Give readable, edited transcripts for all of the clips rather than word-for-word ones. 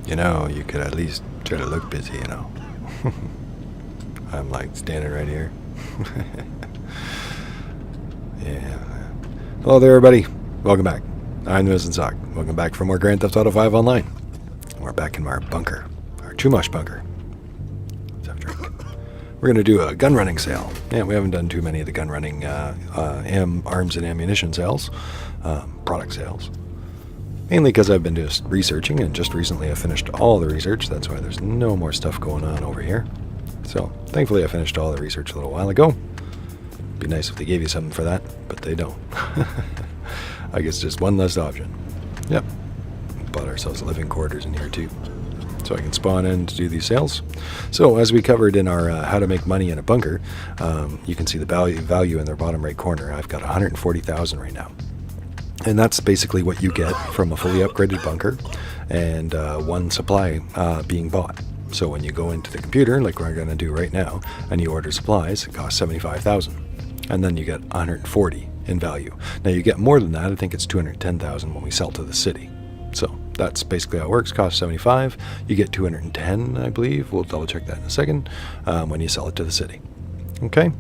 You could at least try to look busy, I'm like standing right here. Yeah. Hello there, everybody. Welcome back. I'm Missing Sock. Welcome back for more Grand Theft Auto 5 Online. We're back in our bunker, our Chumash bunker. Let's have a drink. We're going to do a gun running sale. Yeah, we haven't done too many of the gun running arms and ammunition sales, product sales. Mainly because I've been just researching, and just recently I finished all the research. That's why there's no more stuff going on over here. So, thankfully I finished all the research a little while ago. Be nice if they gave you something for that, but they don't. I guess just one less option. Yep. Bought ourselves living quarters in here too, so I can spawn in to do these sales. So as we covered in our how to make money in a bunker, you can see the value in their bottom right corner. I've got 140,000 right now. And that's basically what you get from a fully upgraded bunker and one supply being bought. So when you go into the computer, like we're going to do right now, and you order supplies, it costs 75,000. And then you get 140 in value. Now you get more than that. I think it's 210,000 when we sell to the city. So that's basically how it works. Cost 75. You get 210, I believe. We'll double check that in a second when you sell it to the city. Okay.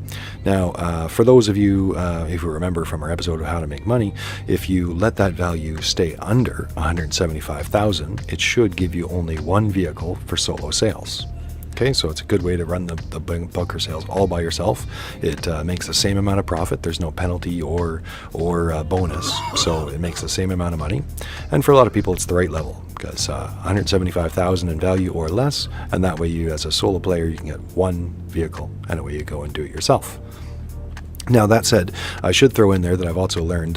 Now, for those of you, if you remember from our episode of How to Make Money, if you let that value stay under 175,000, it should give you only one vehicle for solo sales. Okay, so it's a good way to run the bunker sales all by yourself. It makes the same amount of profit. There's no penalty or bonus, so it makes the same amount of money. And for a lot of people, it's the right level, because 175,000 in value or less, and that way you, as a solo player, you can get one vehicle, and away you go and do it yourself. Now, that said, I should throw in there that I've also learned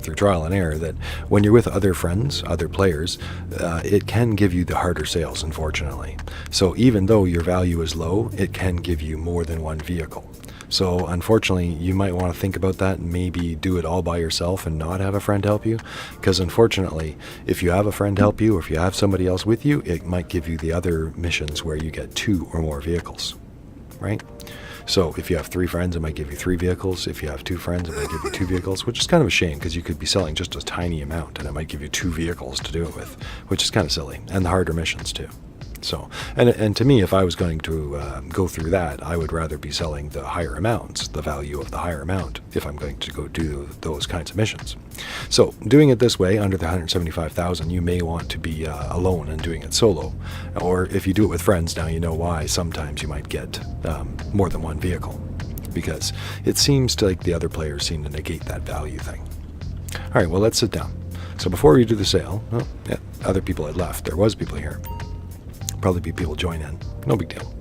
through trial and error that when you're with other friends, other players, it can give you the harder sales, unfortunately. So even though your value is low, it can give you more than one vehicle. So unfortunately, you might want to think about that and maybe do it all by yourself and not have a friend help you. Because unfortunately, if you have a friend help you, or if you have somebody else with you, it might give you the other missions where you get 2 or more vehicles, right? So if you have 3 friends, it might give you 3 vehicles. If you have 2 friends, it might give you 2 vehicles, which is kind of a shame because you could be selling just a tiny amount and it might give you 2 vehicles to do it with, which is kind of silly, and the harder missions too. So, and to me, if I was going to go through that, I would rather be selling the higher amounts, the value of the higher amount, if I'm going to go do those kinds of missions. So doing it this way, under the 175,000, you may want to be alone and doing it solo. Or if you do it with friends, now you know why sometimes you might get more than one vehicle, because it seems like the other players seem to negate that value thing. All right, well, let's sit down. So before we do the sale, well, yeah, other people had left. There was people here. Probably be people join in. No big deal.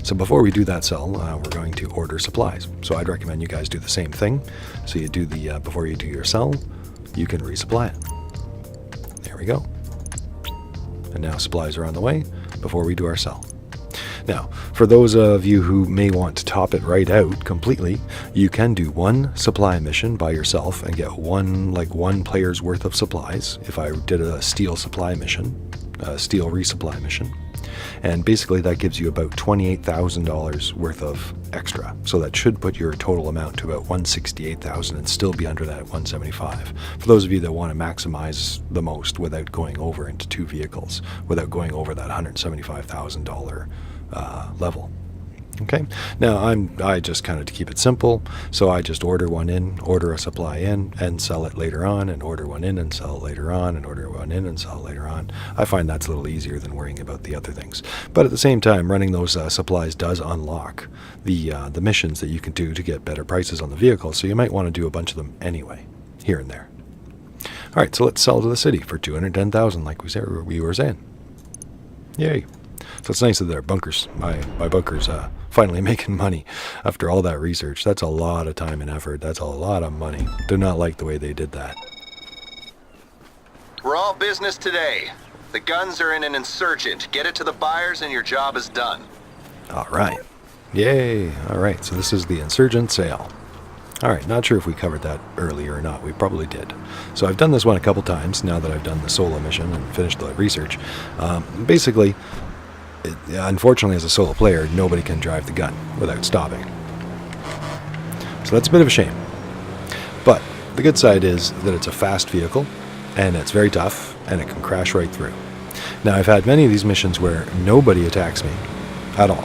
So before we do that sell, we're going to order supplies. So I'd recommend you guys do the same thing. So you do the before you do your sell, you can resupply it. There we go. And now supplies are on the way before we do our sell. Now, for those of you who may want to top it right out completely, you can do one supply mission by yourself and get one player's worth of supplies. If I did a steel supply mission, a steel resupply mission. And basically that gives you about $28,000 worth of extra. So that should put your total amount to about $168,000 and still be under that 175. For those of you that want to maximize the most without going over into 2 vehicles, without going over that $175,000 level. Okay, now I just kind of, to keep it simple, so I just order one in, order a supply in, and sell it later on, and order one in and sell it later on, and order one in and sell it later on. I find that's a little easier than worrying about the other things. But at the same time, running those supplies does unlock the missions that you can do to get better prices on the vehicle, so you might want to do a bunch of them anyway, here and there. All right, so let's sell to the city for $210,000, like we were saying. Yay. So it's nice that their bunkers, my bunkers, finally making money after all that research. That's a lot of time and effort. That's a lot of money. Do not like the way they did that. We're all business today. The guns are in an Insurgent. Get it to the buyers and your job is done. All right. Yay. All right. So this is the Insurgent sale. All right. Not sure if we covered that earlier or not. We probably did. So I've done this one a couple times now that I've done the solo mission and finished the research. Basically, unfortunately, as a solo player, nobody can drive the gun without stopping. So that's a bit of a shame. But the good side is that it's a fast vehicle, and it's very tough, and it can crash right through. Now, I've had many of these missions where nobody attacks me at all.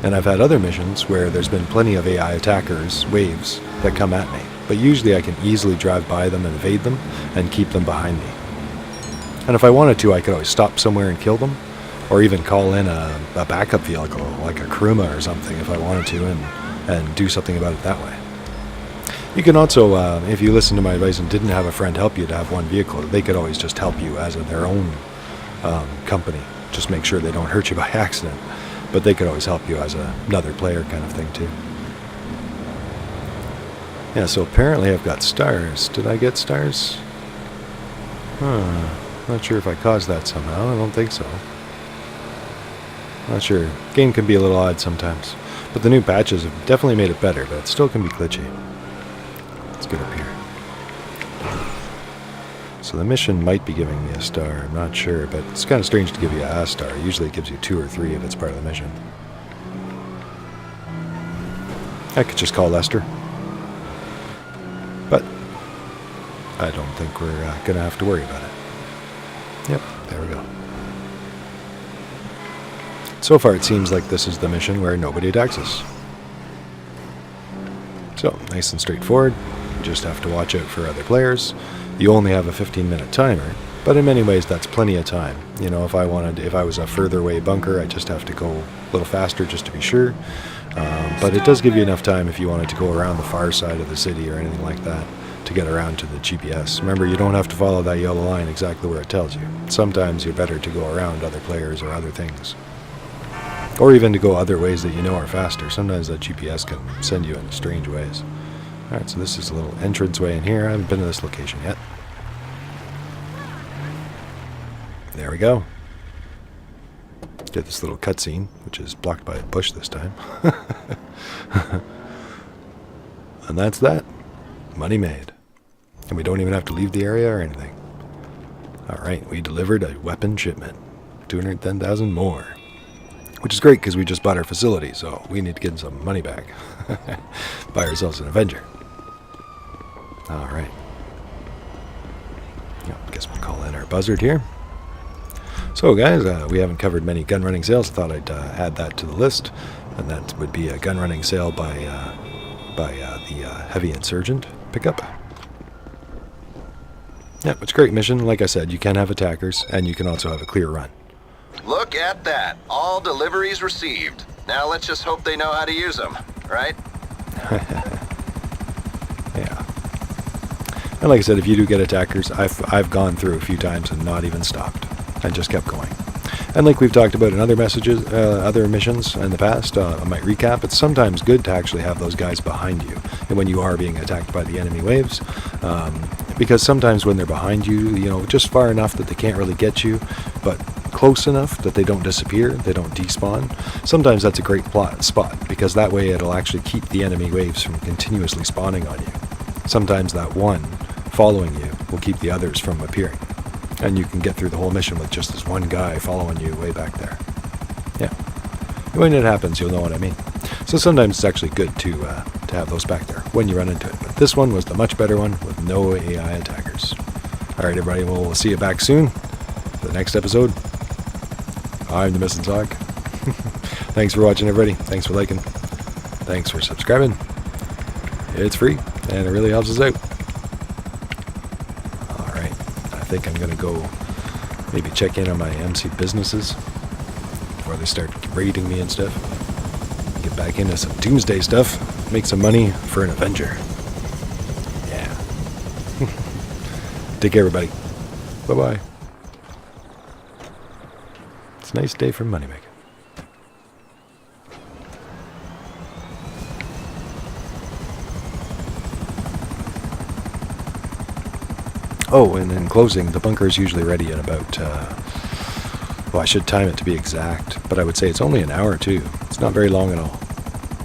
And I've had other missions where there's been plenty of AI attackers, waves, that come at me. But usually I can easily drive by them and evade them and keep them behind me. And if I wanted to, I could always stop somewhere and kill them, or even call in a backup vehicle, like a Kuruma or something, if I wanted to, and do something about it that way. You can also, if you listen to my advice and didn't have a friend help you to have one vehicle, they could always just help you as their own company. Just make sure they don't hurt you by accident. But they could always help you as another player kind of thing too. Yeah, so apparently I've got stars. Did I get stars? Not sure if I caused that somehow. I don't think so. Not sure. Game can be a little odd sometimes. But the new patches have definitely made it better, but it still can be glitchy. Let's get up here. So the mission might be giving me a star. I'm not sure, but it's kind of strange to give you a star. Usually it gives you 2 or 3 if it's part of the mission. I could just call Lester. But I don't think we're going to have to worry about it. Yep, there we go. So far it seems like this is the mission where nobody attacks us. So, nice and straightforward. You just have to watch out for other players. You only have a 15-minute timer, but in many ways that's plenty of time. You know, if I was a further away bunker, I just have to go a little faster just to be sure. But it does give you enough time if you wanted to go around the far side of the city or anything like that to get around to the GPS. Remember, you don't have to follow that yellow line exactly where it tells you. Sometimes you're better to go around other players or other things. Or even to go other ways that you know are faster. Sometimes that GPS can send you in strange ways. Alright, so this is a little entranceway in here. I haven't been to this location yet. There we go. Get this little cutscene, which is blocked by a bush this time. And that's that. Money made. And we don't even have to leave the area or anything. Alright, we delivered a weapon shipment. 210,000 more. Which is great because we just bought our facility, so we need to get some money back. Buy ourselves an Avenger. Alright. I guess we'll call in our buzzard here. So guys, we haven't covered many gun running sales. I thought I'd add that to the list. And that would be a gun running sale by the Heavy Insurgent pickup. Yeah, it's a great mission. Like I said, you can have attackers, and you can also have a clear run. Look at that. All deliveries received. Now let's just hope they know how to use them, right? Yeah. And like I said, if you do get attackers, I've gone through a few times and not even stopped. And just kept going. And like we've talked about in other missions in the past, I might recap, it's sometimes good to actually have those guys behind you and when you are being attacked by the enemy waves. Because sometimes when they're behind you, you know, just far enough that they can't really get you, but close enough that they don't disappear, they don't despawn. Sometimes that's a great spot, because that way it'll actually keep the enemy waves from continuously spawning on you. Sometimes that one following you will keep the others from appearing. And you can get through the whole mission with just this one guy following you way back there. Yeah. When it happens, you'll know what I mean. So sometimes it's actually good to have those back there when you run into it. But this one was the much better one with no AI attackers. Alright everybody, we'll see you back soon for the next episode. I'm the Missing Sock. Thanks for watching everybody. Thanks for liking. Thanks for subscribing. It's free and it really helps us out. I think I'm going to go maybe check in on my MC businesses before they start raiding me and stuff. Get back into some Doomsday stuff. Make some money for an Avenger. Yeah. Take care, everybody. Bye-bye. It's a nice day for money making. Oh, and in closing, the bunker is usually ready in about, well, I should time it to be exact, but I would say it's only an hour or two. It's not very long at all.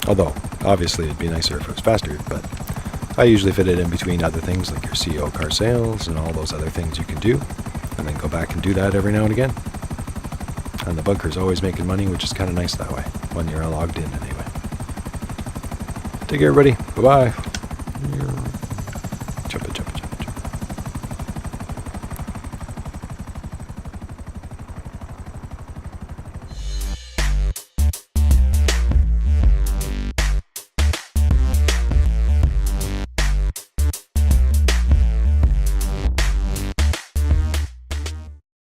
Although, obviously, it'd be nicer if it was faster, but I usually fit it in between other things like your CO car sales and all those other things you can do, and then go back and do that every now and again. And the bunker's always making money, which is kind of nice that way, when you're logged in anyway. Take care, everybody. Bye-bye.